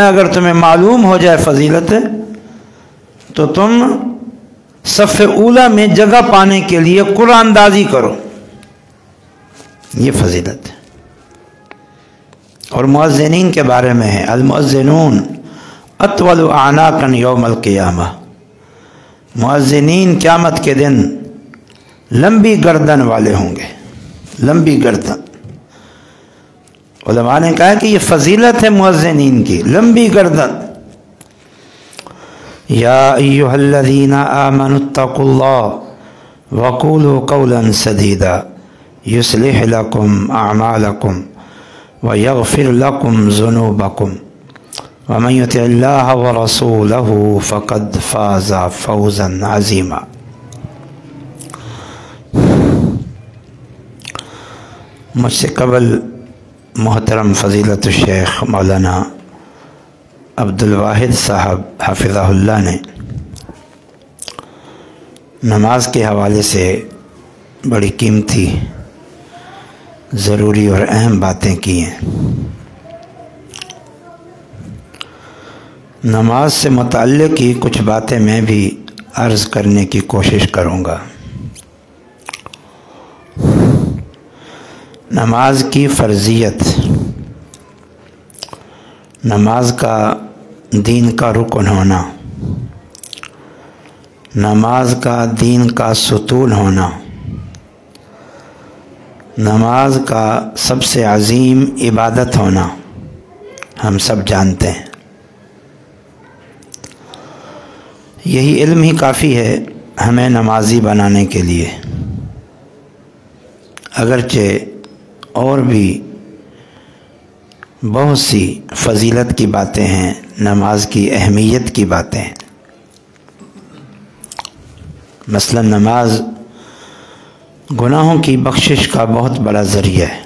اگر تمہیں معلوم ہو جائے فضیلت تو تم صف اولا میں جگہ پانے کے لیے قرآن اندازی کرو، یہ فضیلت ہے۔ اور مؤذنین کے بارے میں ہے المؤذنون اطول اعناقا یوم القیامہ، مؤذنین قیامت کے دن لمبی گردن والے ہوں گے، لمبی گردن۔ علماء نے کہا کہ یہ فضیلت ہے مؤذنین کی، لمبی گردن۔ یا ایھا الذین آمنوا اتقوا اللہ وقولوا قولا سدیدا یصلح لکم اعمالکم ویغفر لکم ذنوبکم ومن یطع اللہ ورسولہ فقد فاز فوزا عظیما۔ مجھ سے قبل محترم فضیلت الشیخ مولانا عبدالواحد صاحب حفظہ اللہ نے نماز کے حوالے سے بڑی قیمتی، ضروری اور اہم باتیں کی ہیں۔ نماز سے متعلق ہی کچھ باتیں میں بھی عرض کرنے کی کوشش کروں گا۔ نماز کی فرضیت، نماز کا دین کا رکن ہونا، نماز کا دین کا ستون ہونا، نماز کا سب سے عظیم عبادت ہونا ہم سب جانتے ہیں۔ یہی علم ہی کافی ہے ہمیں نمازی بنانے کے لیے، اگرچہ اور بھی بہت سی فضیلت کی باتیں ہیں، نماز کی اہمیت کی باتیں ہیں۔ مثلا نماز گناہوں کی بخشش کا بہت بڑا ذریعہ ہے،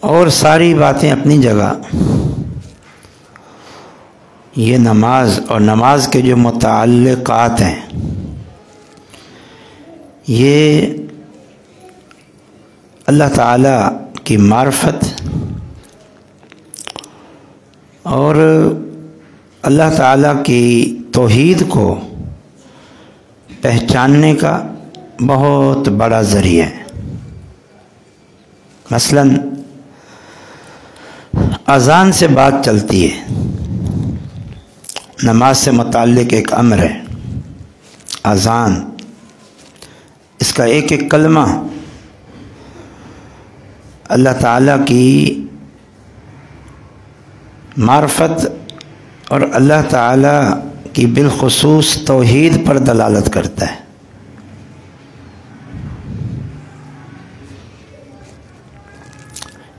اور ساری باتیں اپنی جگہ۔ یہ نماز اور نماز کے جو متعلقات ہیں، یہ اللہ تعالیٰ کی معرفت اور اللہ تعالیٰ کی توحید کو پہچاننے کا بہت بڑا ذریعہ ہے۔ مثلا اذان سے بات چلتی ہے، نماز سے متعلق ایک امر ہے، اذان، اس کا ایک ایک کلمہ اللہ تعالیٰ کی معرفت اور اللہ تعالیٰ کی بالخصوص توحید پر دلالت کرتا ہے۔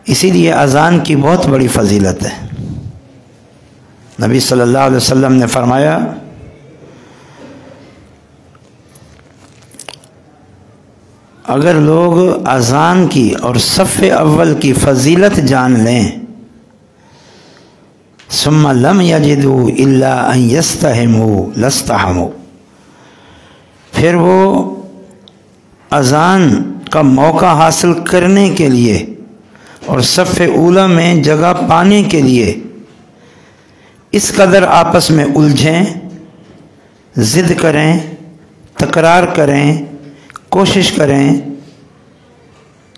اسی لیے اذان کی بہت بڑی فضیلت ہے۔ نبی صلی اللہ علیہ وسلم نے فرمایا اگر لوگ اذان کی اور صف اول کی فضیلت جان لیں ثم لم یجدوا الا ان یستحموا لاستحموا، پھر وہ اذان کا موقع حاصل کرنے کے لیے اور صف اولا میں جگہ پانے کے لیے اس قدر آپس میں الجھیں، ضد کریں، تکرار کریں، کوشش کریں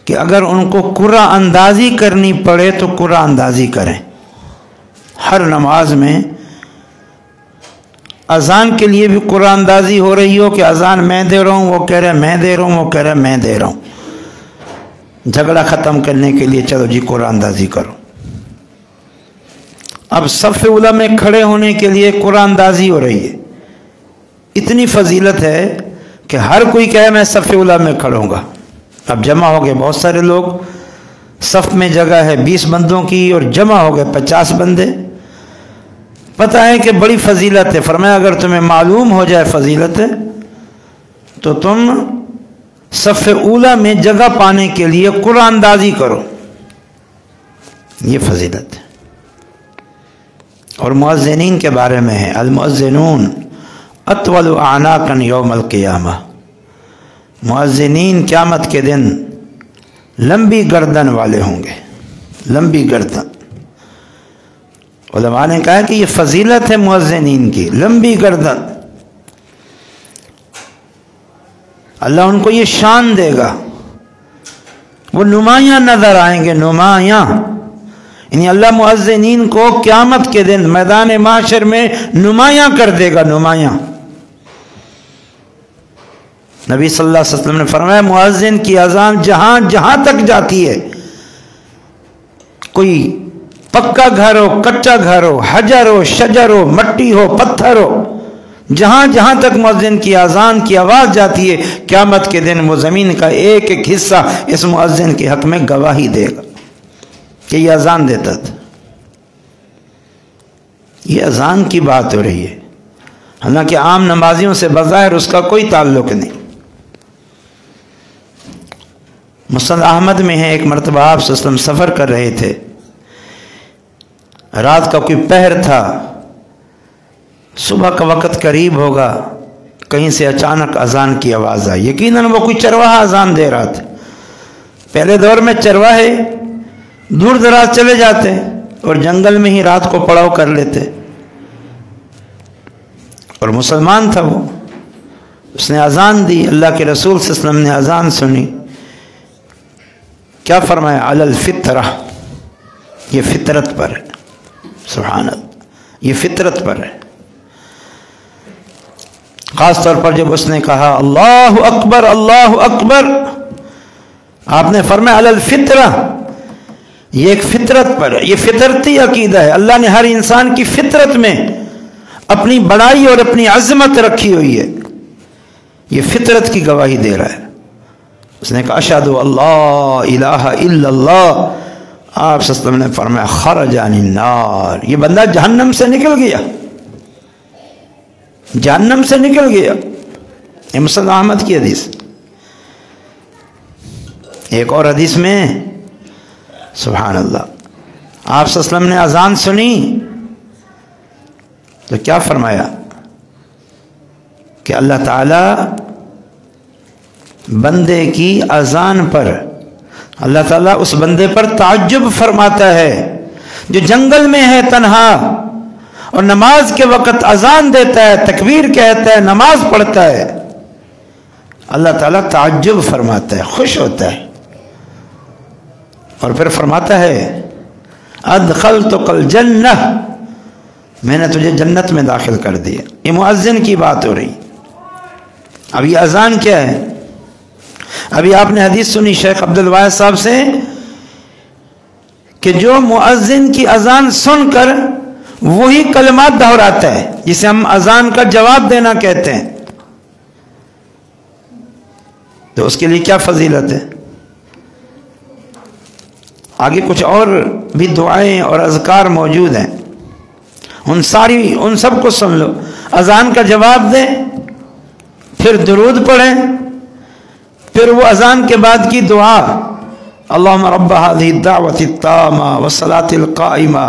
کہ اگر ان کو قرآن اندازی کرنی پڑے تو قرآن اندازی کریں۔ ہر نماز میں اذان کے لیے بھی قرآن اندازی ہو رہی ہو کہ اذان میں دے رہا ہوں، وہ کہہ رہے میں دے رہا ہوں، وہ کہہ رہے میں دے رہا ہوں، جھگڑا ختم کرنے کے لیے چلو جی قرآن اندازی کرو۔ اب صف اولا میں کھڑے ہونے کے لیے قرآن اندازی ہو رہی ہے، اتنی فضیلت ہے کہ ہر کوئی کہے میں صف اولا میں کھڑوں گا۔ اب جمع ہو گئے بہت سارے لوگ، صف میں جگہ ہے 20 بندوں کی اور جمع ہو گئے 50 بندے، پتہ ہے کہ بڑی فضیلت ہے۔ فرمایا اگر تمہیں معلوم ہو جائے فضیلت تو تم صف اولا میں جگہ پانے کے لیے قرآن اندازی کرو، یہ فضیلت ہے۔ اور مؤذنین کے بارے میں ہے المؤذنون اطول اعناقا یوم القیامہ، مؤذنین قیامت کے دن لمبی گردن والے ہوں گے، لمبی گردن. علماء نے کہا کہ یہ فضیلت ہے مؤذنین کی، لمبی گردن. اللہ ان کو یہ شان دے گا، وہ نمایاں نظر آئیں گے، نمایاں. یعنی اللہ مؤذنین کو قیامت کے دن میدان محشر میں نمایاں کر دے گا، نمایاں. نبی صلی اللہ علیہ وسلم نے فرمایا مؤذن کی اذان جہاں جہاں تک جاتی ہے، کوئی پکا گھر ہو، کچا گھر ہو، حجر ہو، شجر ہو، مٹی ہو، پتھر ہو، جہاں جہاں تک مؤذن کی اذان کی آواز جاتی ہے، قیامت کے دن وہ زمین کا ایک ایک حصہ اس مؤذن کے حق میں گواہی دے گا کہ یہ اذان دیتا تھا. یہ اذان کی بات ہو رہی ہے، حالانکہ عام نمازیوں سے بظاہر اس کا کوئی تعلق نہیں. مسند احمد میں ہے، ایک مرتبہ آپ صلی اللہ علیہ وسلم سفر کر رہے تھے، رات کا کوئی پہر تھا، صبح کا وقت قریب ہوگا، کہیں سے اچانک اذان کی آواز آئی. یقیناً وہ کوئی چرواہا اذان دے رہا تھا. پہلے دور میں چرواہے دور دراز چلے جاتے اور جنگل میں ہی رات کو پڑاؤ کر لیتے، اور مسلمان تھا وہ. اس نے اذان دی، اللہ کے رسول صلی اللہ علیہ وسلم نے اذان سنی. کیا فرمایا؟ علی الفطرہ، یہ فطرت پر ہے. سبحان اللہ، یہ فطرت پر ہے. خاص طور پر جب اس نے کہا اللہ اکبر اللہ اکبر، آپ نے فرمایا علی الفطرہ، یہ ایک فطرت پر ہے، یہ فطرتی عقیدہ ہے. اللہ نے ہر انسان کی فطرت میں اپنی بڑائی اور اپنی عظمت رکھی ہوئی ہے، یہ فطرت کی گواہی دے رہا ہے. اس نے کہا اشہد اللہ الہ الا اللہ. آپ صلی اللہ علیہ وسلم نے فرمایا خرج عن النار، یہ بندہ جہنم سے نکل گیا، جہنم سے نکل گیا. یہ مسند احمد کی حدیث. ایک اور حدیث میں سبحان اللہ، آپ صلی اللہ علیہ وسلم نے اذان سنی تو کیا فرمایا کہ اللہ تعالی بندے کی اذان پر، اللہ تعالیٰ اس بندے پر تعجب فرماتا ہے جو جنگل میں ہے تنہا اور نماز کے وقت اذان دیتا ہے، تکبیر کہتا ہے، نماز پڑھتا ہے. اللہ تعالیٰ تعجب فرماتا ہے، خوش ہوتا ہے، اور پھر فرماتا ہے ادخلتک الجنہ، میں نے تجھے جنت میں داخل کر دیا. یہ مؤذن کی بات ہو رہی. اب یہ اذان کیا ہے؟ ابھی آپ نے حدیث سنی شیخ عبد الواحد صاحب سے کہ جو مؤذن کی اذان سن کر وہی کلمات دہراتا ہے جسے ہم اذان کا جواب دینا کہتے ہیں، تو اس کے لیے کیا فضیلت ہے. آگے کچھ اور بھی دعائیں اور اذکار موجود ہیں، ان سب کو سن لو. اذان کا جواب دیں، پھر درود پڑھیں، پھر وہ اذان کے بعد کی دعا اللہم رب هذه الدعوة التامة والصلاة القائمة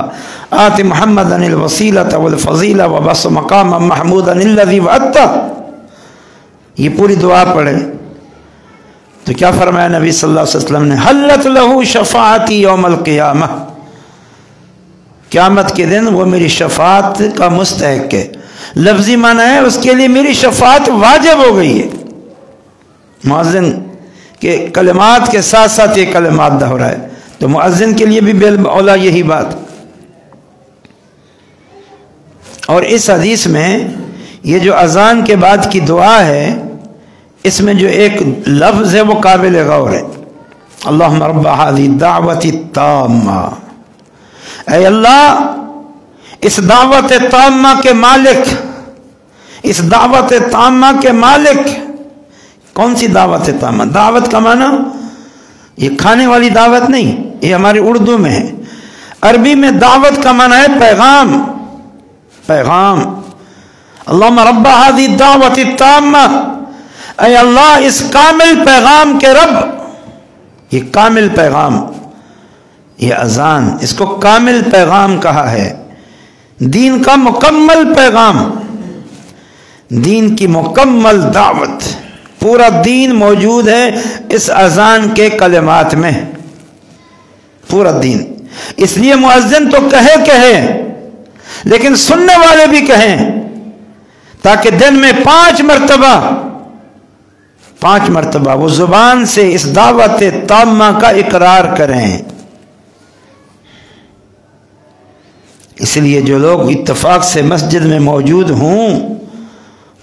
آت محمدا الوسیلة والفضیلة وبعث مقاما محمودا الذی وعدته، یہ پوری دعا پڑھیں. تو کیا فرمایا نبی صلی اللہ علیہ وسلم نے؟ حلت له شفاعتی یوم القیامہ، قیامت کے دن وہ میری شفاعت کا مستحق ہے. لفظی معنی ہے اس کے لیے میری شفاعت واجب ہو گئی ہے. مؤذن کے کلمات کے ساتھ ساتھ یہ کلمات دہرائے تو مؤذن کے لیے بھی بالاولیٰ یہی بات. اور اس حدیث میں یہ جو اذان کے بعد کی دعا ہے، اس میں جو ایک لفظ ہے وہ قابل غور ہے. اللہم رب هذه الدعوة التامة، اے اللہ اس دعوت تامہ کے مالک، اس دعوت تامہ کے مالک. کون سی دعوت تامہ؟ دعوت کا معنی یہ کھانے والی دعوت نہیں، یہ ہماری اردو میں ہے. عربی میں دعوت کا معنی ہے پیغام، پیغام. اللہم رب هذه الدعوة التامة، اے اللہ اس کامل پیغام کے رب. یہ کامل پیغام، یہ اذان، اس کو کامل پیغام کہا ہے. دین کا مکمل پیغام، دین کی مکمل دعوت، پورا دین موجود ہے اس اذان کے کلمات میں، پورا دین. اس لیے مؤذن تو کہے لیکن سننے والے بھی کہیں، تاکہ دن میں 5 مرتبہ وہ زبان سے اس دعوت تامہ کا اقرار کریں۔ اس لیے جو لوگ اتفاق سے مسجد میں موجود ہوں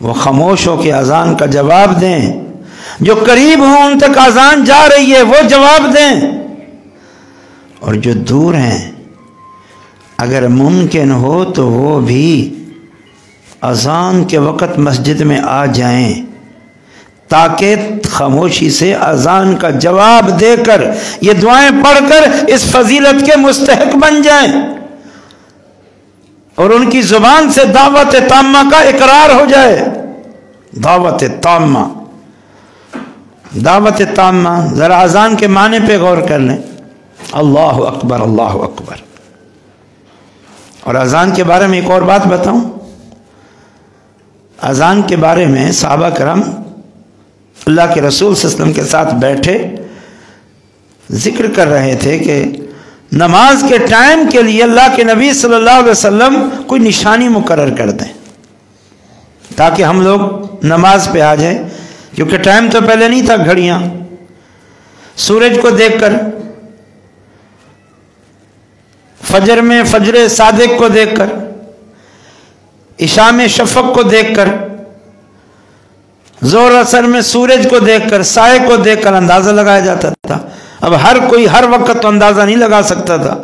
وہ خاموش ہو کے اذان کا جواب دیں، جو قریب ہوں ان تک اذان جا رہی ہے وہ جواب دیں، اور جو دور ہیں اگر ممکن ہو تو وہ بھی اذان کے وقت مسجد میں آ جائیں، تاکہ خاموشی سے اذان کا جواب دے کر یہ دعائیں پڑھ کر اس فضیلت کے مستحق بن جائیں اور ان کی زبان سے دعوت تامہ کا اقرار ہو جائے۔ دعوت تامہ ذرا اذان کے معنی پہ غور کر لیں۔ اللہ اکبر، اللہ اکبر۔ اور اذان کے بارے میں ایک اور بات بتاؤں، اذان کے بارے میں صحابہ کرام اللہ کے رسول صلی اللہ علیہ وسلم کے ساتھ بیٹھے ذکر کر رہے تھے کہ نماز کے ٹائم کے لیے اللہ کے نبی صلی اللہ علیہ وسلم کوئی نشانی مقرر کر دیں تاکہ ہم لوگ نماز پہ آ جائیں، کیونکہ ٹائم تو پہلے نہیں تھا، گھڑیاں سورج کو دیکھ کر، فجر میں فجر صادق کو دیکھ کر، عشاء میں شفق کو دیکھ کر، ظہر عصر میں سورج کو دیکھ کر، سائے کو دیکھ کر اندازہ لگایا جاتا تھا۔ اب ہر کوئی ہر وقت تو اندازہ نہیں لگا سکتا تھا،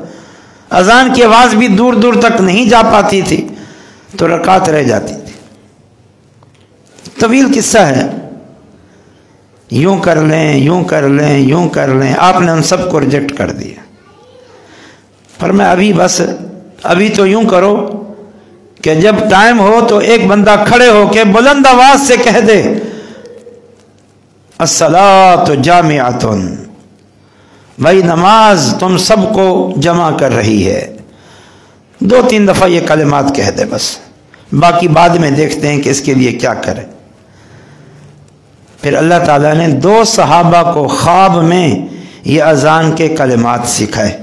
اذان کی آواز بھی دور دور تک نہیں جا پاتی تھی تو رکعت رہ جاتی تھی۔ طویل قصہ ہے، یوں کر لیں یوں کر لیں یوں کر لیں، آپ نے ان سب کو ریجیکٹ کر دیا۔ پر میں ابھی تو یوں کرو کہ جب ٹائم ہو تو ایک بندہ کھڑے ہو کے بلند آواز سے کہہ دے الصلاۃ جامعۃ، بھائی نماز تم سب کو جمع کر رہی ہے۔ 2-3 دفعہ یہ کلمات کہہ دے بس، باقی بعد میں دیکھتے ہیں کہ اس کے لیے کیا کرے۔ پھر اللہ تعالیٰ نے 2 صحابہ کو خواب میں یہ اذان کے کلمات سکھائے،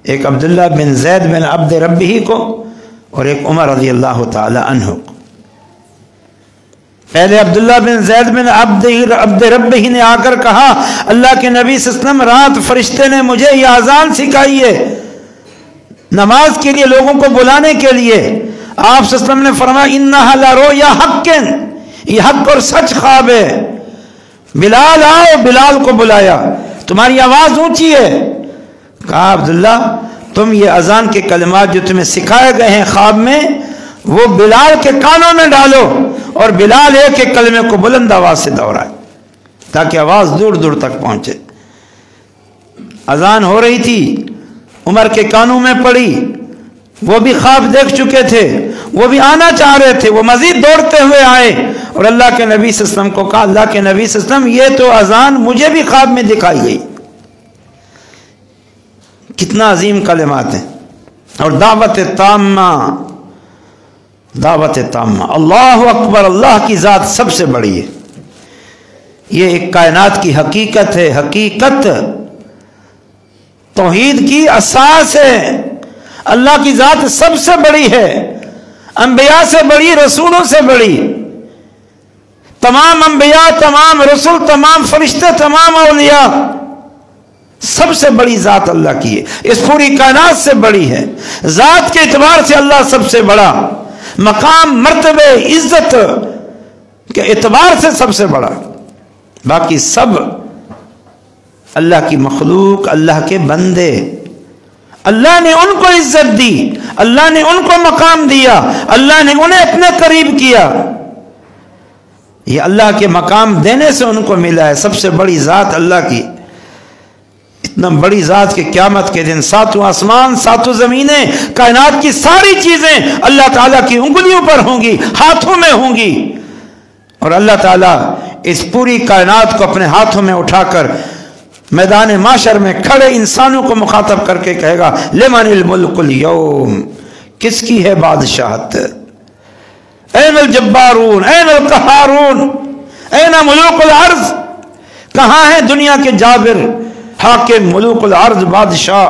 ایک عبداللہ بن زید بن عبد ربہ کو اور ایک عمر رضی اللہ تعالی عنہ کو۔ پہلے عبداللہ بن زید بن عبد ربہ نے آ کر کہا اللہ کے نبی صلی اللہ علیہ وسلم رات فرشتے نے مجھے یہ اذان سکھائی ہے نماز کے لیے، لوگوں کو بلانے کے لیے۔ آپ صلی اللہ علیہ وسلم نے فرمایا انہا لرؤیا حق، یہ حق اور سچ خواب ہے، بلال آؤ، بلال کو بلایا، تمہاری آواز اونچی ہے۔ کہا عبداللہ تم یہ اذان کے کلمات جو تمہیں سکھائے گئے ہیں خواب میں وہ بلال کے کانوں میں ڈالو، اور بلال ایک ایک کلمے کو بلند آواز سے دہرائے تاکہ آواز دور دور تک پہنچے۔ اذان ہو رہی تھی، عمر کے کانوں میں پڑی، وہ بھی خواب دیکھ چکے تھے، وہ بھی آنا چاہ رہے تھے، وہ مزید دوڑتے ہوئے آئے اور اللہ کے نبی صلی اللہ علیہ وسلم کو کہا اللہ کے نبی صلی اللہ علیہ وسلم یہ تو اذان مجھے بھی خواب میں دکھائی گئی۔ کتنا عظیم کلمات ہیں۔ اور دعوت تامہ، اللہ اکبر، اللہ کی ذات سب سے بڑی ہے، یہ ایک کائنات کی حقیقت ہے، حقیقت توحید کی اساس ہے۔ اللہ کی ذات سب سے بڑی ہے، انبیاء سے بڑی، رسولوں سے بڑی، تمام انبیاء، تمام رسول، تمام فرشتے، تمام اولیاء، سب سے بڑی ذات اللہ کی ہے، اس پوری کائنات سے بڑی ہے۔ ذات کے اعتبار سے اللہ سب سے بڑا، مقام، مرتبے، عزت کے اعتبار سے سب سے بڑا، باقی سب اللہ کی مخلوق، اللہ کے بندے۔ اللہ نے ان کو عزت دی، اللہ نے ان کو مقام دیا، اللہ نے انہیں اپنے قریب کیا، یہ اللہ کے مقام دینے سے ان کو ملا ہے۔ سب سے بڑی ذات اللہ کی، اتنا بڑی ذات کہ قیامت کے دن 7 آسمان 7 زمینیں، کائنات کی ساری چیزیں اللہ تعالیٰ کی انگلیوں پر ہوں گی، ہاتھوں میں ہوں گی، اور اللہ تعالیٰ اس پوری کائنات کو اپنے ہاتھوں میں اٹھا کر میدان محشر میں کھڑے انسانوں کو مخاطب کر کے کہے گا لمن الملک اليوم، کس کی ہے بادشاہت؟ این الجبارون، این القہارون، این ملوک الارض، کہاں ہیں دنیا کے جابر، حاکم، ملوک الارض، بادشاہ؟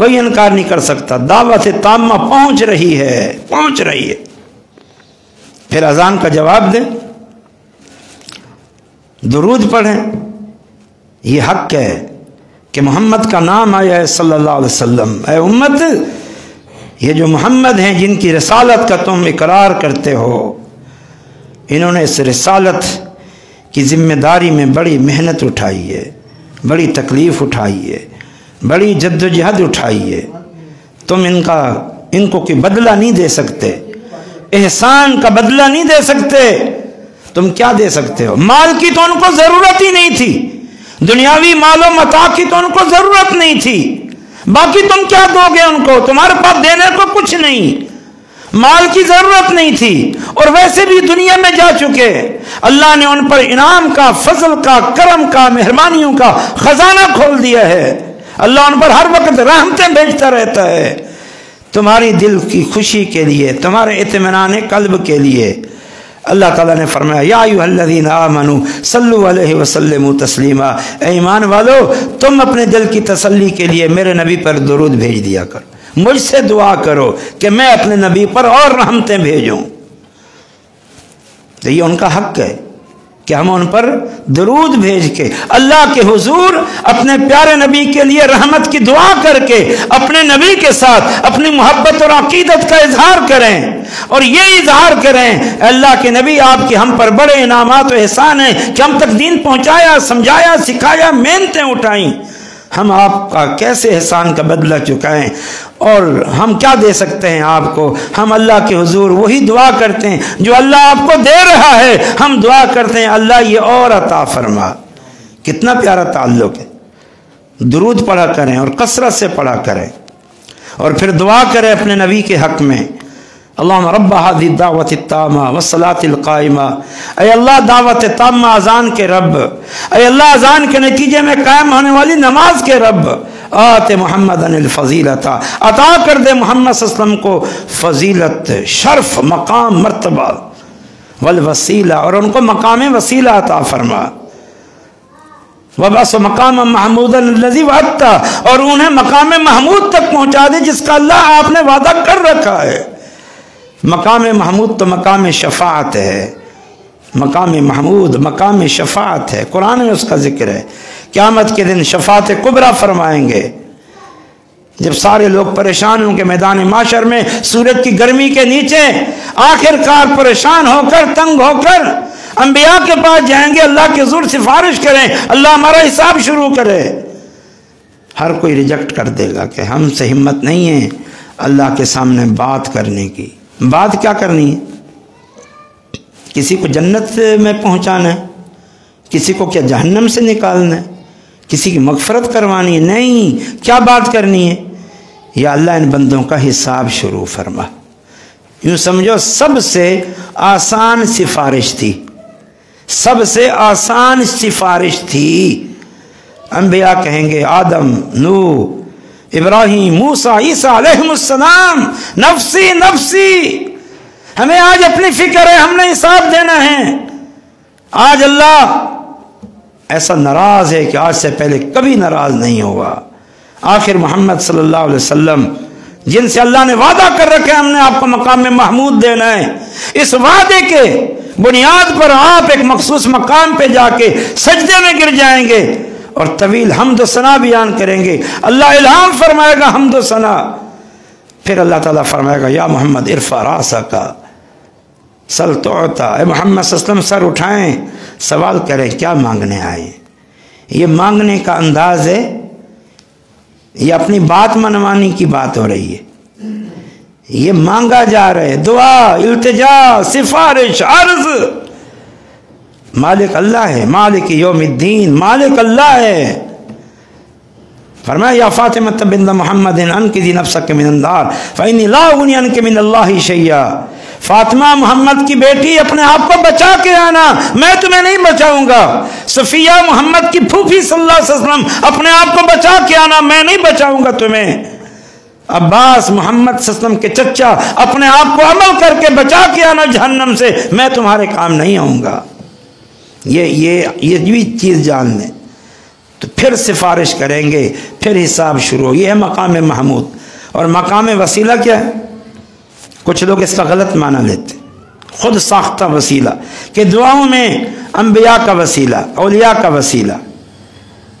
کوئی انکار نہیں کر سکتا. دعوت تامہ پہنچ رہی ہے. پھر اذان کا جواب دیں، درود پڑھیں. یہ حق ہے کہ محمد کا نام آیا ہے صلی اللہ علیہ وسلم. اے امت، یہ جو محمد ہیں جن کی رسالت کا تم اقرار کرتے ہو، انہوں نے اس رسالت کی ذمہ داری میں بڑی محنت اٹھائی ہے، بڑی تکلیف اٹھائی ہے، بڑی جد و جہد اٹھائی ہے. تم ان کو کوئی بدلہ نہیں دے سکتے، احسان کا بدلہ نہیں دے سکتے. تم کیا دے سکتے ہو؟ مال کی تو ان کو ضرورت ہی نہیں تھی، دنیاوی مال و متاع کی تو ان کو ضرورت نہیں تھی. باقی تم کیا دو گے ان کو؟ تمہارے پاس دینے کو کچھ نہیں. مال کی ضرورت نہیں تھی، اور ویسے بھی دنیا میں جا چکے. اللہ نے ان پر انعام کا، فضل کا، کرم کا، مہربانیوں کا خزانہ کھول دیا ہے. اللہ ان پر ہر وقت رحمتیں بھیجتا رہتا ہے. تمہاری دل کی خوشی کے لیے، تمہارے اطمینان قلب کے لیے اللہ تعالیٰ نے فرمایا یا ایھا الذین آمنوا صلوا علیہ وسلموا تسلیما. اے ایمان والو، تم اپنے دل کی تسلی کے لیے میرے نبی پر درود بھیج دیا کرو. مجھ سے دعا کرو کہ میں اپنے نبی پر اور رحمتیں بھیجوں. تو یہ ان کا حق ہے کہ ہم ان پر درود بھیج کے اللہ کے حضور اپنے پیارے نبی کے لیے رحمت کی دعا کر کے اپنے نبی کے ساتھ اپنی محبت اور عقیدت کا اظہار کریں، اور یہ اظہار کریں اللہ کے نبی آپ کی ہم پر بڑے انعامات و احسان ہیں کہ ہم تک دین پہنچایا، سمجھایا، سکھایا، محنتیں اٹھائیں. ہم آپ کا کیسے احسان کا بدلہ چکائیں، اور ہم کیا دے سکتے ہیں آپ کو؟ ہم اللہ کے حضور وہی دعا کرتے ہیں جو اللہ آپ کو دے رہا ہے. ہم دعا کرتے ہیں اللہ یہ اور عطا فرما. کتنا پیارا تعلق ہے. درود پڑھا کریں اور کثرت سے پڑھا کریں، اور پھر دعا کریں اپنے نبی کے حق میں. اللہم رب هذه الدعوت التامہ والصلاة القائمہ. اے اللہ دعوت تامہ، اذان کے رب، اے اللہ اذان کے نتیجے میں قائم ہونے والی نماز کے رب، آت محمد الفضیلۃ، عطا کر دے محمد صلی اللہ علیہ وسلم کو فضیلت، شرف، مقام، مرتبہ، والوسیلہ، اور ان کو مقام وسیلہ عطا فرما. وَبَعْثُ مَقَامًا مَحْمُودًا الَّذِي وَعَدتَّ، اور انہیں مقام محمود تک پہنچا دے جس کا اللہ آپ نے وعدہ کر رکھا ہے. مقام محمود تو مقام شفاعت ہے. مقام محمود مقام شفاعت ہے، قرآن میں اس کا ذکر ہے. قیامت کے دن شفاعت کبریٰ فرمائیں گے، جب سارے لوگ پریشان ہوں گے میدان معاشر میں سورج کی گرمی کے نیچے. آخر کار پریشان ہو کر، تنگ ہو کر انبیاء کے پاس جائیں گے، اللہ کے حضور سفارش کریں اللہ ہمارا حساب شروع کرے. ہر کوئی ریجیکٹ کر دے گا کہ ہم سے ہمت نہیں ہے اللہ کے سامنے بات کرنے کی. بات کیا کرنی ہے؟ کسی کو جنت میں پہنچانا ہے؟ کسی کو کیا جہنم سے نکالنا ہے؟ کسی کی مغفرت کروانی ہے؟ نہیں. کیا بات کرنی ہے؟ یا اللہ ان بندوں کا حساب شروع فرما. یوں سمجھو سب سے آسان سفارش تھی، سب سے آسان سفارش تھی. انبیاء کہیں گے آدم، نوح، ابراہیم، موسیٰ، عیسیٰ علیہ السلام، نفسی نفسی، ہمیں آج اپنی فکر ہے، ہم نے حساب دینا ہے. آج اللہ ایسا ناراض ہے کہ آج سے پہلے کبھی ناراض نہیں ہوا. آخر محمد صلی اللہ علیہ وسلم جن سے اللہ نے وعدہ کر رکھے ہم نے آپ کو مقام محمود دینا ہے، اس وعدے کے بنیاد پر آپ ایک مخصوص مقام پہ جا کے سجدے میں گر جائیں گے اور طویل حمد و ثنا بیان کریں گے. اللہ الہام فرمائے گا حمد و ثنا. پھر اللہ تعالیٰ فرمائے گا یا محمد ارفع راسک سل تعطی. اے محمد صلی اللہ علیہ وسلم سر اٹھائیں، سوال کریں کیا مانگنے آئے. یہ مانگنے کا انداز ہے، یہ اپنی بات منوانی کی بات ہو رہی ہے. یہ مانگا جا رہا ہے، دعا، التجا، سفارش، عرض. مالک اللہ ہے، مالک یوم الدین، مالک اللہ ہے. فرمایا یا فاطمہ بنت محمد انقذی نفسک من النار فإنی لا اغنی عنک من اللہ شیئا. فاطمہ محمد کی بیٹی، اپنے آپ کو بچا کے آنا، میں تمہیں نہیں بچاؤں گا. صفیہ محمد کی پھوپھی صلی اللہ علیہ وسلم، اپنے آپ کو بچا کے آنا، میں نہیں بچاؤں گا تمہیں. عباس محمد صلی اللہ علیہ وسلم کے چچا، اپنے آپ کو عمل کر کے بچا کے آنا جہنم سے، میں تمہارے کام نہیں آؤں گا. یہ بھی چیز جان لیں. تو پھر سفارش کریں گے، پھر حساب شروع. یہ ہے مقام محمود. اور مقام وسیلہ کیا ہے؟ کچھ لوگ اس کا غلط معنی لیتے، خود ساختہ وسیلہ، کہ دعاؤں میں انبیاء کا وسیلہ، اولیاء کا وسیلہ.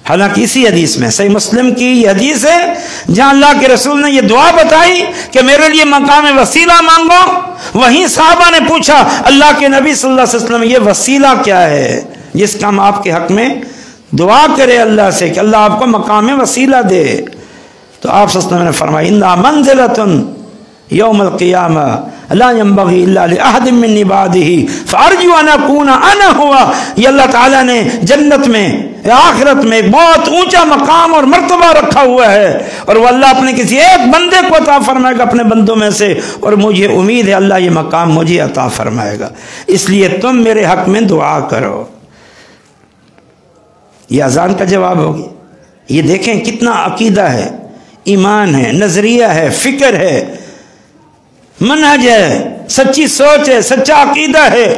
حالانکہ اسی حدیث میں، صحیح مسلم کی یہ حدیث ہے جہاں اللہ کے رسول نے یہ دعا بتائی کہ میرے لیے مقام وسیلہ مانگو. وہیں صحابہ نے پوچھا اللہ کے نبی صلی اللہ علیہ وسلم یہ وسیلہ کیا ہے جس کا ہم آپ کے حق میں دعا کرے اللہ سے کہ اللہ آپ کو مقام وسیلہ دے؟ تو آپ صلی اللہ علیہ وسلم نے فرمایا انہا منزلۃ یوم القیامہ لا ينبغی الا لأحد من عبادہ فارجو ان اکون انا ہوا. یہ اللہ تعالیٰ نے جنت میں آخرت میں بہت اونچا مقام اور مرتبہ رکھا ہوا ہے، اور وہ اللہ اپنے کسی ایک بندے کو عطا فرمائے گا اپنے بندوں میں سے، اور مجھے امید ہے اللہ یہ مقام مجھے عطا فرمائے گا. اس لیے تم میرے حق میں دعا کرو. یہ اذان کا جواب ہوگی. یہ دیکھیں کتنا عقیدہ ہے، ایمان ہے، نظریہ ہے، فکر ہے، منہج ہے، سچی سوچ ہے، سچا عقیدہ ہے.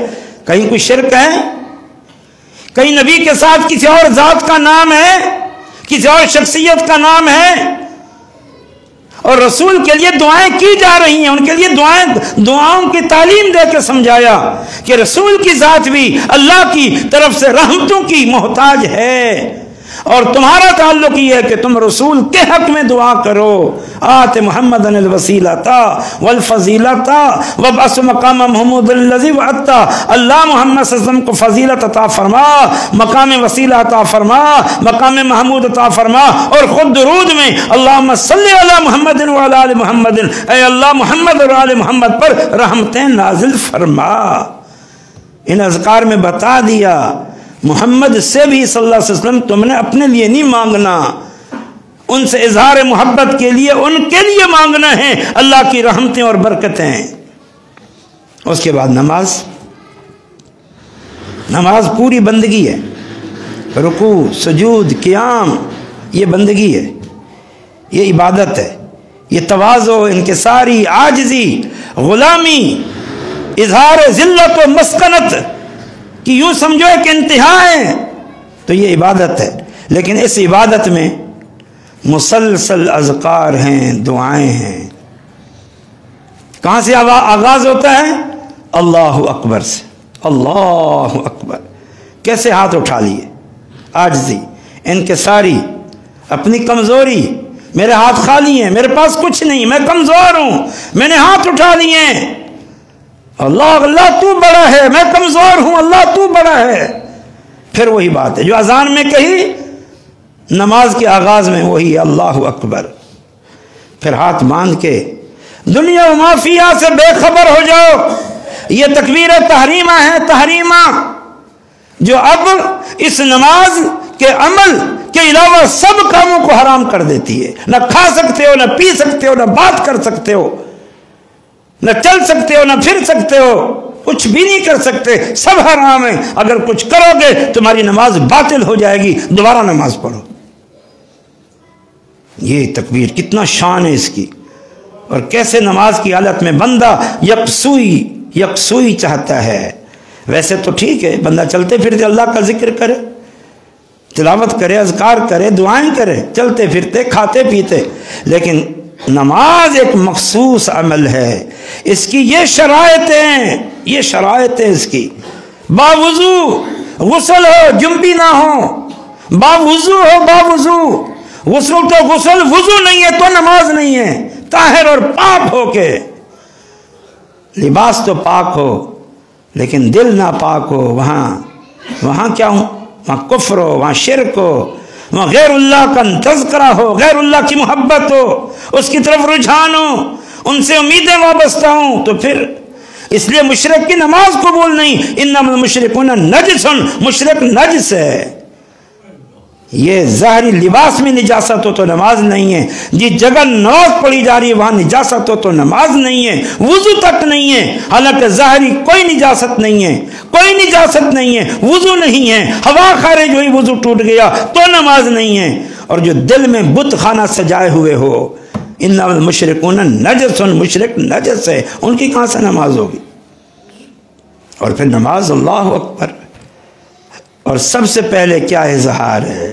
کہیں کوئی شرک ہے؟ کہیں نبی کے ساتھ کسی اور ذات کا نام ہے، کسی اور شخصیت کا نام ہے؟ اور رسول کے لیے دعائیں کی جا رہی ہیں، ان کے لیے دعاؤں کی تعلیم دے کے سمجھایا کہ رسول کی ذات بھی اللہ کی طرف سے رحمتوں کی محتاج ہے، اور تمہارا تعلق یہ ہے کہ تم رسول کے حق میں دعا کرو. آت محمد الوسیلۃ والفضیلۃ وابعث مقام محمود الذی وعدتہ. اللہ محمد صلی اللہ علیہ وسلم کو فضیلت عطا فرما، مقام وسیلہ عطا فرما، مقام محمود عطا فرما، اور خود درود میں اللہم صلی علی محمد وعلی آل محمد، اے اللہ محمد اور آل محمد پر رحمتیں نازل فرما. ان اذکار میں بتا دیا محمد سے بھی صلی اللہ علیہ وسلم تم نے اپنے لیے نہیں مانگنا، ان سے اظہار محبت کے لیے ان کے لیے مانگنا ہے اللہ کی رحمتیں اور برکتیں. اس کے بعد نماز پوری بندگی ہے. رکوع، سجود، قیام، یہ بندگی ہے، یہ عبادت ہے، یہ تواضع، انکساری، عاجزی، غلامی، اظہار ذلت و مسکنت کہ یوں سمجھو ایک انتہا ہے، تو یہ عبادت ہے. لیکن اس عبادت میں مسلسل اذکار ہیں، دعائیں ہیں. کہاں سے آغاز ہوتا ہے؟ اللہ اکبر سے. اللہ اکبر. کیسے ہاتھ اٹھا لیے؟ عاجزی، انکساری، اپنی کمزوری. میرے ہاتھ خالی ہیں، میرے پاس کچھ نہیں، میں کمزور ہوں، میں نے ہاتھ اٹھا لیے. اللہ تو بڑا ہے، میں کمزور ہوں، اللہ تو بڑا ہے. پھر وہی بات ہے جو اذان میں کہی، نماز کے آغاز میں وہی اللہ اکبر. پھر ہاتھ باندھ کے دنیا و ما فیہا سے بے خبر ہو جاؤ. یہ تکبیر تحریمہ ہے، تحریمہ، جو اب اس نماز کے عمل کے علاوہ سب کاموں کو حرام کر دیتی ہے. نہ کھا سکتے ہو، نہ پی سکتے ہو، نہ بات کر سکتے ہو، نہ چل سکتے ہو، نہ پھر سکتے ہو، کچھ بھی نہیں کر سکتے، سب حرام ہے. اگر کچھ کرو گے تمہاری نماز باطل ہو جائے گی، دوبارہ نماز پڑھو. یہ تکبیر کتنا شان ہے اس کی. اور کیسے نماز کی حالت میں بندہ یکسوئی چاہتا ہے. ویسے تو ٹھیک ہے بندہ چلتے پھرتے اللہ کا ذکر کرے، تلاوت کرے، اذکار کرے، دعائیں کرے، چلتے پھرتے، کھاتے پیتے، لیکن نماز ایک مخصوص عمل ہے. اس کی یہ شرائط ہیں اس کی. باوضو غسل ہو، جنبی نہ ہو، باوضو ہو، باوضو. غسل تو غسل، وضو نہیں ہے تو نماز نہیں ہے. طاہر اور پاک ہو کے، لباس تو پاک ہو لیکن دل نہ پاک ہو، وہاں کیا ہو؟ وہاں کفر ہو، وہاں شرک ہو، وہاں غیر اللہ کا تذکرہ ہو، غیر اللہ کی محبت ہو، اس کی طرف رجحان ہو، ان سے امیدیں وابستہ ہوں، تو پھر اس لیے مشرک کی نماز قبول نہیں. انما المشرکون نجس، مشرک نجس ہے. یہ ظاہری لباس میں نجاست ہو تو نماز نہیں ہے. جس جگہ نماز پڑھی جا رہی ہے وہاں نجاست ہو تو نماز نہیں ہے، وضو تک نہیں ہے. حالانکہ ظاہری کوئی نجاست نہیں ہے، کوئی نجاست نہیں ہے، وضو نہیں ہے، ہوا خارج ہوئی وضو ٹوٹ گیا تو نماز نہیں ہے. اور جو دل میں بت خانہ سجائے ہوئے ہو، انما المشرکون نجس، مشرک نجس ہے، ان کی کہاں سے نماز ہوگی؟ اور پھر نماز اللہ اکبر. اور سب سے پہلے کیا اظہار ہے؟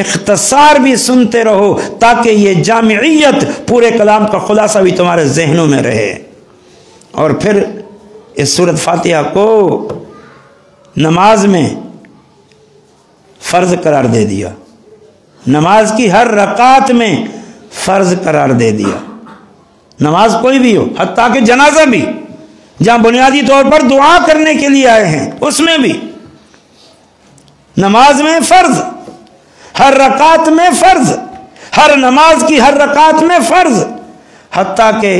اختصار بھی سنتے رہو تاکہ یہ جامعیت پورے کلام کا خلاصہ بھی تمہارے ذہنوں میں رہے۔ اور پھر اس سورۃ فاتحہ کو نماز میں فرض قرار دے دیا، نماز کی ہر رکعت میں فرض قرار دے دیا، نماز کوئی بھی ہو، حتیٰ کہ جنازہ بھی جہاں بنیادی طور پر دعا کرنے کے لیے آئے ہیں اس میں بھی نماز میں فرض، ہر رکعت میں فرض، ہر نماز کی ہر رکعت میں فرض، حتیٰ کہ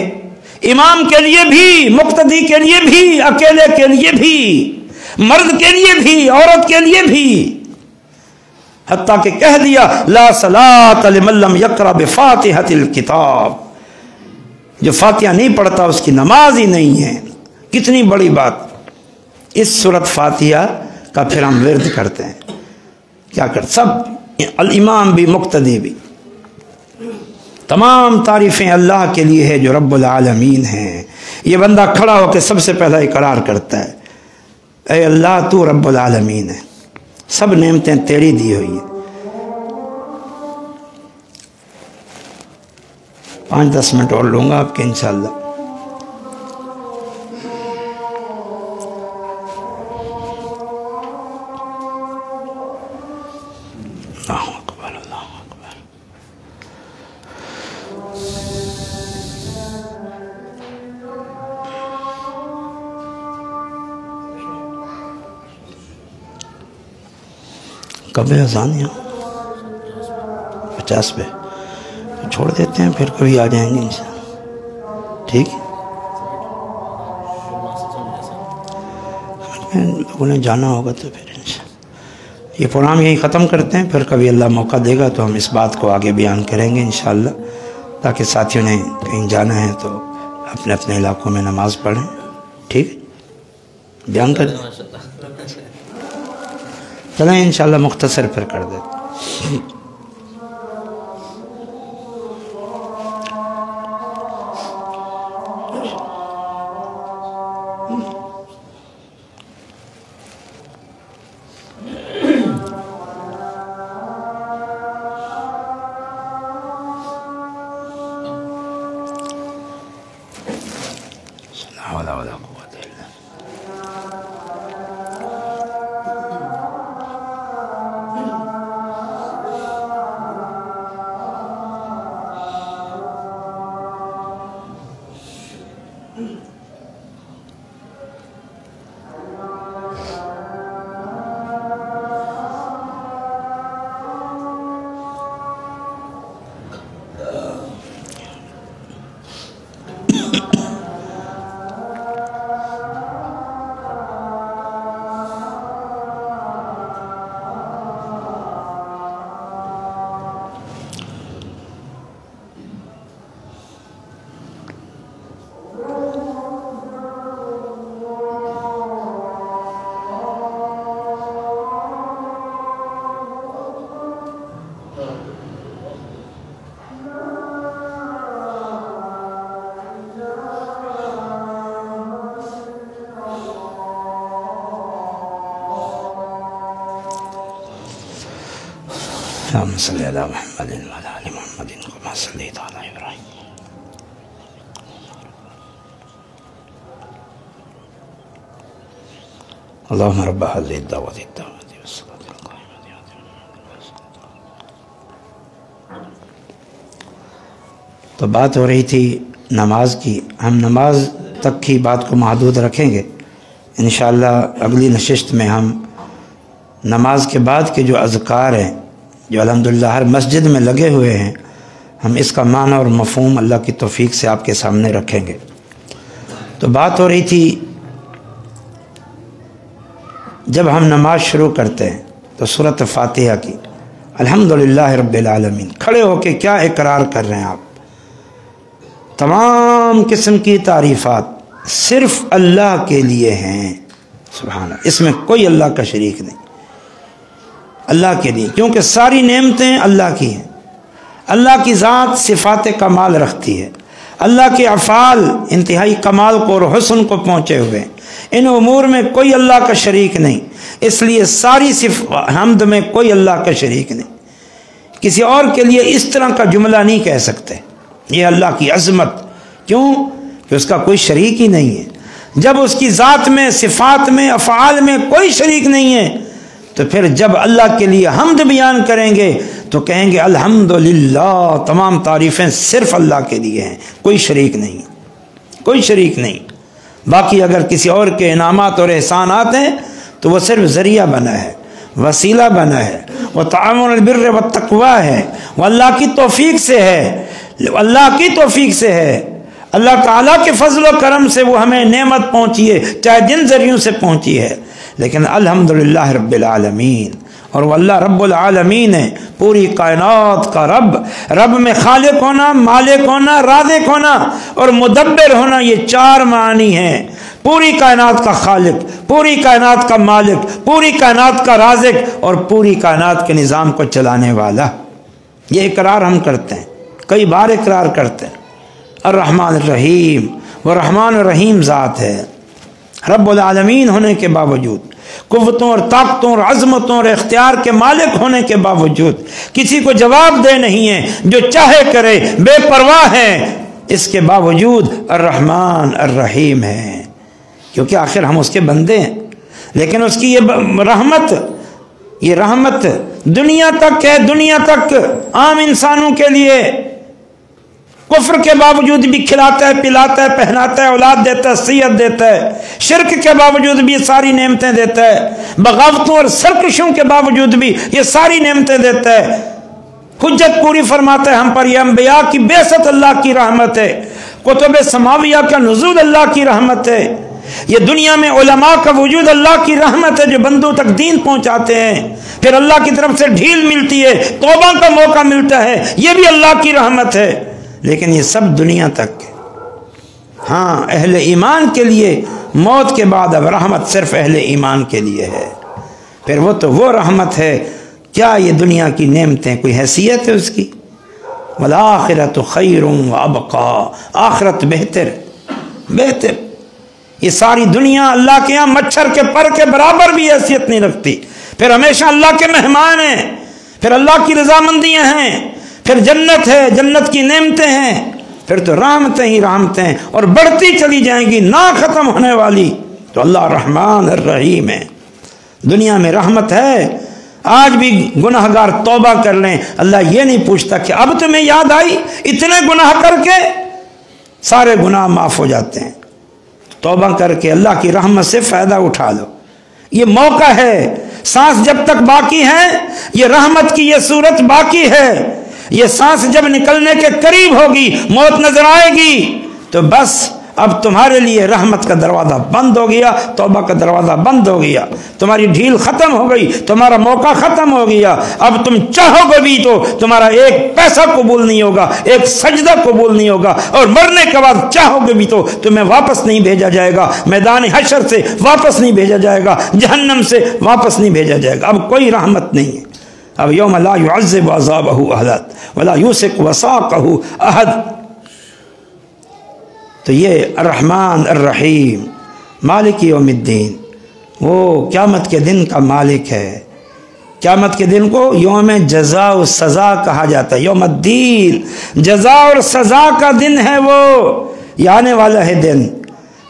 امام کے لیے بھی، مقتدی کے لیے بھی، اکیلے کے لیے بھی، مرد کے لیے بھی، عورت کے لیے بھی، حتیٰ کہ کہہ دیا لا صلاۃ لمن لم یقرأ بفاتحۃ الکتاب، جو فاتحہ نہیں پڑھتا اس کی نماز ہی نہیں ہے۔ کتنی بڑی بات۔ اس سورۃ فاتحہ کا پھر ہم ورد کرتے ہیں، کیا کرتے سب، الامام بھی مقتدی بھی۔ تمام تعریفیں اللہ کے لیے ہے جو رب العالمین ہیں۔ یہ بندہ کھڑا ہو کے سب سے پہلا اقرار کرتا ہے اے اللہ تو رب العالمین ہے، سب نعمتیں تیری دی ہوئی ہیں۔ 5-10 منٹ اور لوں گا آپ کے انشاءاللہ۔ اللہ اکبر، اللہ اکبر۔ کب ہے اذان؟ 50 پہ چھوڑ دیتے ہیں، پھر کبھی آ جائیں گے انشاءاللہ، ٹھیک ہے؟ لوگوں نے جانا ہوگا تو پھر انشاءاللہ یہ پروگرام یہی ختم کرتے ہیں، پھر کبھی اللہ موقع دے گا تو ہم اس بات کو آگے بیان کریں گے انشاءاللہ، تاکہ ساتھیوں نے کہیں جانا ہے تو اپنے اپنے علاقوں میں نماز پڑھیں، ٹھیک؟ بیان کر دیں، چلیں انشاءاللہ مختصر پھر کر دیتے۔ اللهم صل على محمد وعلى آل محمد كما صليت على إبراهيم اللهم رب هذه الدعوة التامة والصلاة القائمة تو بات ہو رہی تھی نماز کی، ہم نماز تک کی بات کو محدود رکھیں گے انشاءاللہ۔ اگلی نشست میں ہم نماز کے بعد کے جو اذکار ہیں جو الحمدللہ ہر مسجد میں لگے ہوئے ہیں، ہم اس کا معنی اور مفہوم اللہ کی توفیق سے آپ کے سامنے رکھیں گے۔ تو بات ہو رہی تھی جب ہم نماز شروع کرتے ہیں تو سورۃ فاتحہ کی الحمدللہ رب العالمین کھڑے ہو کے کیا اقرار کر رہے ہیں آپ؟ تمام قسم کی تعریفات صرف اللہ کے لیے ہیں، سبحان اللہ، اس میں کوئی اللہ کا شریک نہیں، اللہ کے لیے، کیونکہ ساری نعمتیں اللہ کی ہیں، اللہ کی ذات صفات کمال رکھتی ہے، اللہ کے افعال انتہائی کمال کو اور حسن کو پہنچے ہوئے ہیں، ان امور میں کوئی اللہ کا شریک نہیں، اس لیے ساری حمد میں کوئی اللہ کا شریک نہیں۔ کسی اور کے لیے اس طرح کا جملہ نہیں کہہ سکتے. یہ اللہ کی عظمت. کیوں؟ کہ اس کا کوئی شریک ہی نہیں ہے. جب اس کی ذات میں، صفات میں، افعال میں کوئی شریک نہیں ہے تو پھر جب اللہ کے لیے حمد بیان کریں گے تو کہیں گے الحمدللہ، تمام تعریفیں صرف اللہ کے لیے ہیں، کوئی شریک نہیں، کوئی شریک نہیں. باقی اگر کسی اور کے انعامات اور احسانات ہیں تو وہ صرف ذریعہ بنا ہے، وسیلہ بنا ہے. وہ تعاون البر والتقوی ہے، وہ اللہ کی توفیق سے ہے، اللہ کی توفیق سے ہے. اللہ تعالیٰ کے فضل و کرم سے وہ ہمیں نعمت پہنچی ہے، چاہے جن ذریعوں سے پہنچی ہے. لیکن الحمدللہ رب العالمین، اور وہ اللہ رب العالمین ہے، پوری کائنات کا رب. رب میں خالق ہونا، مالک ہونا، رازق ہونا اور مدبر ہونا، یہ 4 معنی ہیں. پوری کائنات کا خالق، پوری کائنات کا مالک، پوری کائنات کا رازق اور پوری کائنات کے نظام کو چلانے والا. یہ اقرار ہم کرتے ہیں، کئی بار اقرار کرتے ہیں. الرحمن الرحیم، وہ رحمان الرحیم ذات ہے. رب العالمین ہونے کے باوجود، قوتوں اور طاقتوں اور عظمتوں اور اختیار کے مالک ہونے کے باوجود، کسی کو جواب دے نہیں ہے، جو چاہے کرے، بے پرواہ ہے، اس کے باوجود الرحمن الرحیم ہے. کیونکہ آخر ہم اس کے بندے ہیں. لیکن اس کی یہ رحمت دنیا تک ہے، دنیا تک عام انسانوں کے لیے. کفر کے باوجود بھی کھلاتا ہے، پلاتا ہے، پہناتا ہے، اولاد دیتا ہے، صحت دیتا ہے. شرک کے باوجود بھی یہ ساری نعمتیں دیتا ہے. بغاوتوں اور سرکشوں کے باوجود بھی یہ ساری نعمتیں دیتا ہے. حجت پوری فرماتا ہے ہم پر. یہ انبیاء کی بعثت اللہ کی رحمت ہے، کتب سماویہ کا نزول اللہ کی رحمت ہے. یہ دنیا میں علماء کا وجود اللہ کی رحمت ہے، جو بندوں تک دین پہنچاتے ہیں. پھر اللہ کی طرف سے ڈھیل ملتی ہے، توبہ کا موقع ملتا ہے، یہ بھی اللہ کی رحمت ہے. لیکن یہ سب دنیا تک. ہاں، اہل ایمان کے لیے موت کے بعد اب رحمت صرف اہل ایمان کے لیے ہے. پھر وہ تو وہ رحمت ہے. کیا یہ دنیا کی نعمتیں کوئی حیثیت ہے اس کی؟ والآخرۃ خیر وابقا، آخرت بہتر، بہتر. یہ ساری دنیا اللہ کے ہاں مچھر کے پر کے برابر بھی حیثیت نہیں رکھتی. پھر ہمیشہ اللہ کے مہمان ہیں، پھر اللہ کی رضامندیاں ہیں، پھر جنت ہے، جنت کی نعمتیں ہیں، پھر تو رحمتیں ہی رحمتیں اور بڑھتی چلی جائیں گی، نہ ختم ہونے والی. تو اللہ رحمان الرحیم ہے. دنیا میں رحمت ہے. آج بھی گناہگار توبہ کر لیں، اللہ یہ نہیں پوچھتا کہ اب تمہیں یاد آئی، اتنے گناہ کر کے سارے گناہ معاف ہو جاتے ہیں. توبہ کر کے اللہ کی رحمت سے فائدہ اٹھا لو. یہ موقع ہے. سانس جب تک باقی ہے، یہ رحمت کی یہ صورت باقی ہے. یہ سانس جب نکلنے کے قریب ہوگی، موت نظر آئے گی، تو بس اب تمہارے لیے رحمت کا دروازہ بند ہو گیا، توبہ کا دروازہ بند ہو گیا، تمہاری ڈھیل ختم ہو گئی، تمہارا موقع ختم ہو گیا. اب تم چاہو گے بھی تو تمہارا ایک پیسہ قبول نہیں ہوگا، ایک سجدہ قبول نہیں ہوگا، اور مرنے کے بعد چاہو گے بھی تو تمہیں واپس نہیں بھیجا جائے گا، میدان حشر سے واپس نہیں بھیجا جائے گا، جہنم سے واپس نہیں بھیجا جائے گا. اب کوئی رحمت نہیں ہے. اب یوم لا يعذب عذابہ احد ولا یوثق وثاقہ احد. تو یہ الرحمن الرحیم، مالک یوم الدین، وہ قیامت کے دن کا مالک ہے. قیامت کے دن کو یوم جزا و سزا کہا جاتا ہے. یوم الدین، جزا اور سزا کا دن ہے. وہ یہ آنے والا ہے دن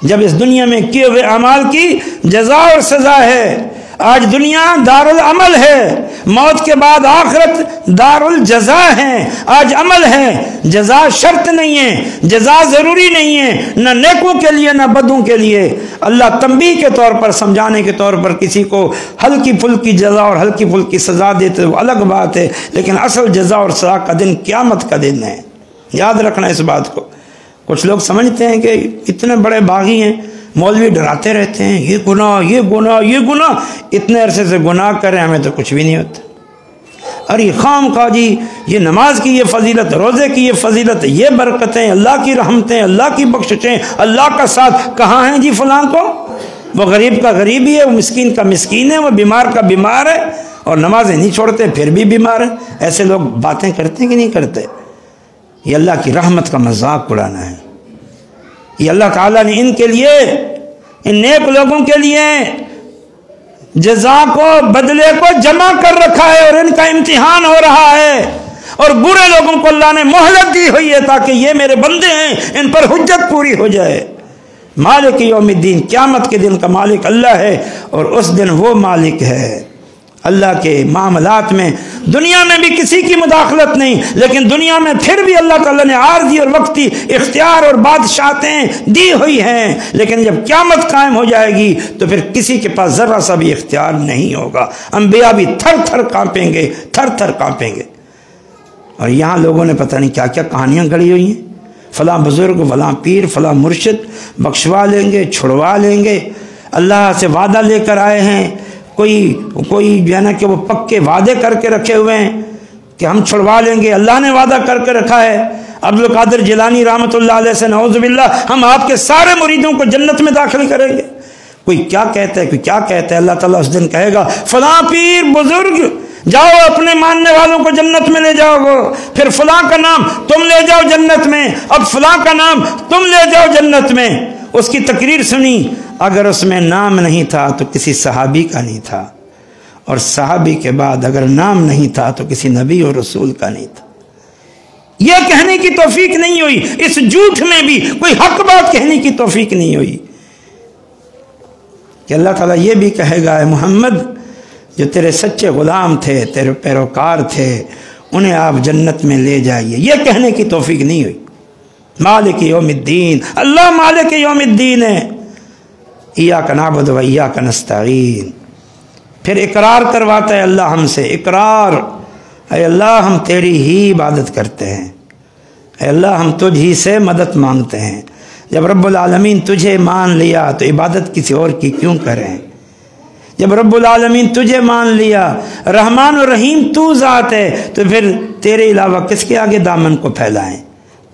جب اس دنیا میں کیے ہوئے اعمال کی جزا اور سزا ہے. آج دنیا دار العمل ہے، موت کے بعد آخرت دار الجزا ہے. آج عمل ہے، جزا شرط نہیں ہے، جزا ضروری نہیں ہے، نہ نیکوں کے لیے نہ بدوں کے لیے. اللہ تنبیہ کے طور پر، سمجھانے کے طور پر کسی کو ہلکی پھلکی جزا اور ہلکی پھلکی سزا دیتے وہ الگ بات ہے، لیکن اصل جزا اور سزا کا دن قیامت کا دن ہے. یاد رکھنا اس بات کو. کچھ لوگ سمجھتے ہیں کہ اتنے بڑے باغی ہیں، مولوی ڈراتے رہتے ہیں، یہ گناہ، یہ گناہ، یہ گناہ. اتنے عرصے سے گناہ کریں، ہمیں تو کچھ بھی نہیں ہوتا. ارے خام خواہ جی، یہ نماز کی یہ فضیلت، روزے کی یہ فضیلت، یہ برکتیں، اللہ کی رحمتیں، اللہ کی بخششیں، اللہ کا ساتھ کہاں ہیں جی فلاں کو؟ وہ غریب کا غریب ہی ہے، وہ مسکین کا مسکین ہے، وہ بیمار کا بیمار ہے، اور نمازیں نہیں چھوڑتے پھر بھی بیمار ہے. ایسے لوگ باتیں کرتے ہیں کہ نہیں کرتے؟ یہ اللہ کی رحمت کا مذاق اڑانا ہے. یہ اللہ تعالیٰ نے ان کے لیے، ان نیک لوگوں کے لیے جزا کو، بدلے کو جمع کر رکھا ہے، اور ان کا امتحان ہو رہا ہے. اور برے لوگوں کو اللہ نے مہلت دی ہوئی ہے تاکہ یہ میرے بندے ہیں، ان پر حجت پوری ہو جائے۔ مالک یوم الدین، قیامت کے دن کا مالک اللہ ہے، اور اس دن وہ مالک ہے اللہ کے معاملات میں۔ دنیا میں بھی کسی کی مداخلت نہیں، لیکن دنیا میں پھر بھی اللہ تعالیٰ نے عارضی اور وقتی اختیار اور بادشاہتیں دی ہوئی ہیں، لیکن جب قیامت قائم ہو جائے گی تو پھر کسی کے پاس ذرا سا بھی اختیار نہیں ہوگا۔ انبیاء بھی تھر تھر کانپیں گے، تھر تھر کانپیں گے۔ اور یہاں لوگوں نے پتہ نہیں کیا کیا کہانیاں گھڑی ہوئی ہیں، فلاں بزرگ، فلاں پیر، فلاں مرشد بخشوا لیں گے، چھڑوا لیں گے، اللہ سے وعدہ لے کر آئے ہیں، کوئی جو ہے نا کہ وہ پکے وعدے کر کے رکھے ہوئے ہیں کہ ہم چھڑوا لیں گے، اللہ نے وعدہ کر کے رکھا ہے۔ عبدالقادر جیلانی رحمۃ اللہ علیہ سے نعوذ باللہ ہم آپ کے سارے مریدوں کو جنت میں داخل کریں گے۔ کوئی کیا کہتا ہے، کوئی کیا کہتا ہے، اللہ تعالیٰ اس دن کہے گا فلاں پیر بزرگ جاؤ اپنے ماننے والوں کو جنت میں لے جاؤ گو، پھر فلاں کا نام تم لے جاؤ جنت میں، اب فلاں کا نام تم لے جاؤ جنت میں۔ اس کی تقریر سنی، اگر اس میں نام نہیں تھا تو کسی صحابی کا نہیں تھا، اور صحابی کے بعد اگر نام نہیں تھا تو کسی نبی اور رسول کا نہیں تھا۔ یہ کہنے کی توفیق نہیں ہوئی، اس جھوٹ میں بھی کوئی حق بات کہنے کی توفیق نہیں ہوئی کہ اللہ تعالیٰ یہ بھی کہے گا اے محمد جو تیرے سچے غلام تھے، تیرے پیروکار تھے، انہیں آپ جنت میں لے جائیے، یہ کہنے کی توفیق نہیں ہوئی۔ مالک یوم الدین، اللہ مالک یوم الدین ہے۔ ایاک نعبد و ایاک نستعین، پھر اقرار کرواتا ہے اللہ ہم سے، اقرار، اے اللہ ہم تیری ہی عبادت کرتے ہیں، اے اللہ ہم تجھ ہی سے مدد مانگتے ہیں۔ جب رب العالمین تجھے مان لیا تو عبادت کسی اور کی کیوں کریں؟ جب رب العالمین تجھے مان لیا، رحمان و رحیم تو ذات ہے، تو پھر تیرے علاوہ کس کے آگے دامن کو پھیلائیں؟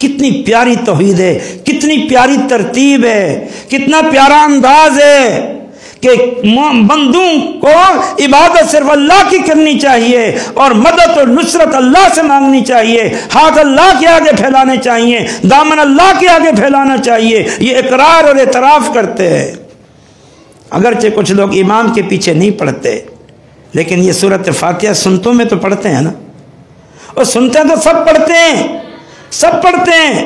کتنی پیاری توحید ہے، کتنی پیاری ترتیب ہے، کتنا پیارا انداز ہے کہ بندوں کو عبادت صرف اللہ کی کرنی چاہیے اور مدد اور نصرت اللہ سے مانگنی چاہیے، ہاتھ اللہ کے آگے پھیلانے چاہیے، دامن اللہ کے آگے پھیلانا چاہیے۔ یہ اقرار اور اعتراف کرتے ہیں۔ اگرچہ کچھ لوگ امام کے پیچھے نہیں پڑھتے، لیکن یہ سورۃ فاتحہ سنتوں میں تو پڑھتے ہیں نا، اور سنتے تو سب پڑھتے ہیں، سب پڑھتے ہیں،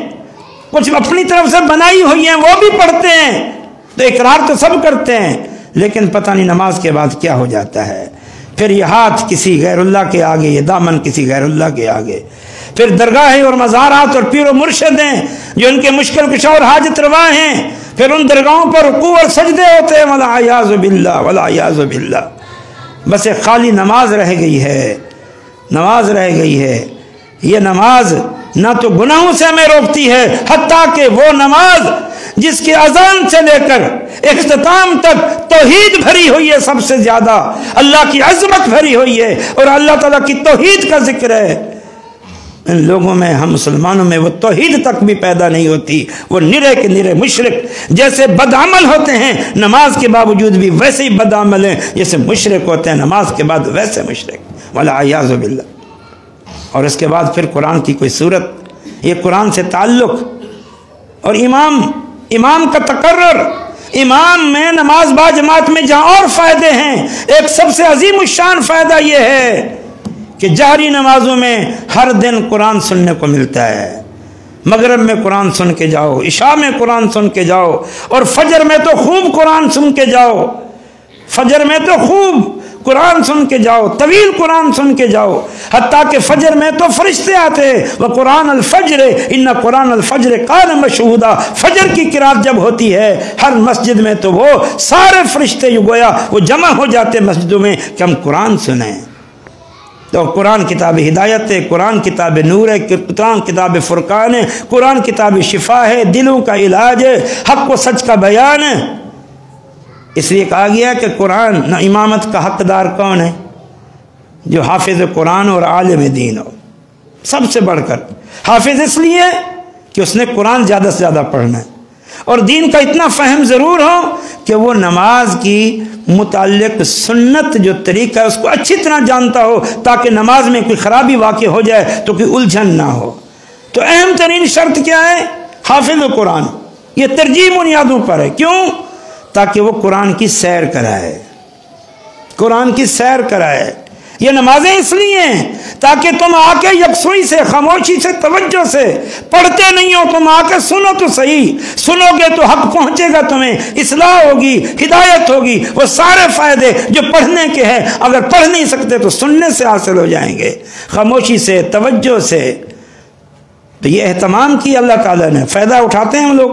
کچھ اپنی طرف سے بنائی ہوئی ہیں وہ بھی پڑھتے ہیں، تو اقرار تو سب کرتے ہیں، لیکن پتہ نہیں نماز کے بعد کیا ہو جاتا ہے۔ پھر یہ ہاتھ کسی غیر اللہ کے آگے، یہ دامن کسی غیر اللہ کے آگے، پھر درگاہیں اور مزارات اور پیر و مرشد ہیں جو ان کے مشکل کشا اور حاجت روا ہیں، پھر ان درگاہوں پر رکوع اور سجدے ہوتے ہیں، والعیاذ باللہ والعیاذ باللہ۔ بس ایک خالی نماز رہ گئی ہے، نماز رہ گئی ہے۔ یہ نماز نہ تو گناہوں سے ہمیں روکتی ہے، حتیٰ کہ وہ نماز جس کی اذان سے لے کر اختتام تک توحید بھری ہوئی ہے، سب سے زیادہ اللہ کی عظمت بھری ہوئی ہے اور اللہ تعالیٰ کی توحید کا ذکر ہے، ان لوگوں میں، ہم مسلمانوں میں وہ توحید تک بھی پیدا نہیں ہوتی۔ وہ نرے کے نرے مشرک جیسے بدعمل ہوتے ہیں نماز کے باوجود بھی ویسے ہی بدعمل ہیں جیسے مشرک ہوتے ہیں نماز کے بعد ویسے مشرک، والعیاذ باللہ۔ اور اس کے بعد پھر قرآن کی کوئی صورت، یہ قرآن سے تعلق اور امام کا تقرر، امام میں نماز با جماعت میں جہاں اور فائدے ہیں، ایک سب سے عظیم الشان فائدہ یہ ہے کہ جہری نمازوں میں ہر دن قرآن سننے کو ملتا ہے، مغرب میں قرآن سن کے جاؤ، عشاء میں قرآن سن کے جاؤ، اور فجر میں تو خوب قرآن سن کے جاؤ، فجر میں تو خوب قرآن سن کے جاؤ، طویل قرآن سن کے جاؤ، حتیٰ کہ فجر میں تو فرشتے آتے ہیں، وَقُرْآنَ الْفَجْرِ إِنَّ قُرْآنَ الْفَجْرِ كَانَ مَشْهُودًا۔ فجر کی قرات جب ہوتی ہے ہر مسجد میں تو وہ سارے فرشتے گویا وہ جمع ہو جاتے مسجدوں میں کہ ہم قرآن سنیں۔ تو قرآن کتاب ہدایت ہے، قرآن کتاب نور ہے، قرآن کتاب فرقان ہے، قرآن کتاب شفا ہے، دلوں کا علاج ہے، حق و سچ کا بیان ہے۔ اس لیے کہا گیا کہ قرآن نہ امامت کا حقدار کون ہے؟ جو حافظ قرآن اور عالم دین ہو، سب سے بڑھ کر حافظ اس لیے کہ اس نے قرآن زیادہ سے زیادہ پڑھنا ہے، اور دین کا اتنا فہم ضرور ہو کہ وہ نماز کی متعلق سنت جو طریقہ ہے اس کو اچھی طرح جانتا ہو، تاکہ نماز میں کوئی خرابی واقع ہو جائے تو کوئی الجھن نہ ہو۔ تو اہم ترین شرط کیا ہے؟ حافظ قرآن۔ یہ ترجیح بنیادوں پر ہے، کیوں؟ تاکہ وہ قرآن کی سیر کرائے، قرآن کی سیر کرائے، یہ نمازیں اس لیے ہیں تاکہ تم آ کے یکسوئی سے، خاموشی سے، توجہ سے، پڑھتے نہیں ہو تم آ کے سنو تو صحیح، سنو گے تو حق پہنچے گا، تمہیں اصلاح ہوگی، ہدایت ہوگی، وہ سارے فائدے جو پڑھنے کے ہیں اگر پڑھ نہیں سکتے تو سننے سے حاصل ہو جائیں گے، خاموشی سے، توجہ سے۔ تو یہ اہتمام کی اللہ تعالیٰ نے، فائدہ اٹھاتے ہیں ہم لوگ۔